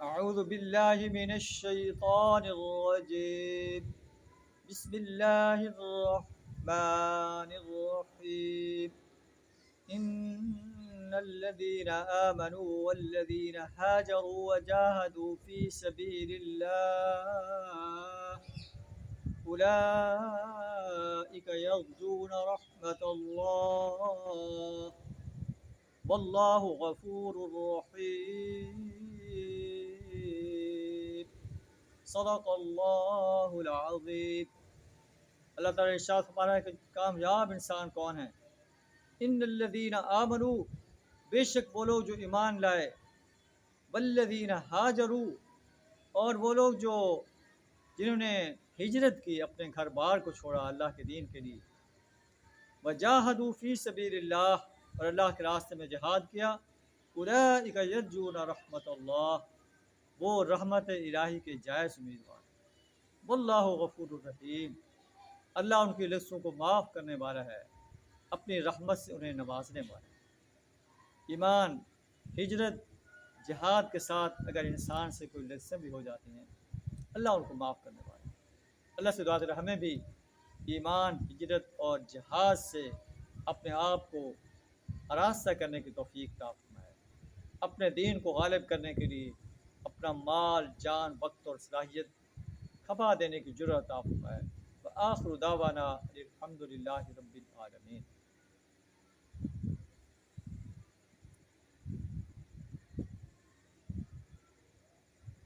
أعوذ بالله من الشيطان الرجيم. بسم الله الرحمن الرحيم. إن الذين آمنوا والذين هاجروا وجاهدوا في سبيل الله أولئك يرجون رحمة الله والله غفور رحيم. صدق اللہ العظیم. اللہ تعالیٰ نے ارشاد فرمایا ہے کہ کامیاب انسان کون ہے. ان الذین آمنوا، بے شک وہ لوگ جو ایمان لائے، والذین ہاجروا، اور وہ لوگ جو جنہوں نے ہجرت کی، اپنے گھر بار کو چھوڑا اللہ کے دین کے لیے، وجاہدوا فی سبیل اللہ، اور اللہ کے راستے میں جہاد کیا، اولئک یرجون رحمت اللہ، وہ رحمت الہی کے جائز امیدوار ہیں. واللہ غفور الرحیم، اللہ ان کی لذتوں کو معاف کرنے والا ہے، اپنی رحمت سے انہیں نوازنے والا ہے. ایمان، ہجرت، جہاد کے ساتھ اگر انسان سے کوئی لذتیں بھی ہو جاتی ہیں، اللہ ان کو معاف کرنے والا ہے. اللہ سے دعا کریں ہمیں بھی ایمان، ہجرت اور جہاد سے اپنے آپ کو آراستہ کرنے کی توفیق عطا فرمائے، اپنے دین کو غالب کرنے کے لیے اپنا مال، جان، وقت اور صلاحیت کھپا دینے کی جرأت عطا فرمائے. وآخر دعوانا الحمد للہ رب العالمین.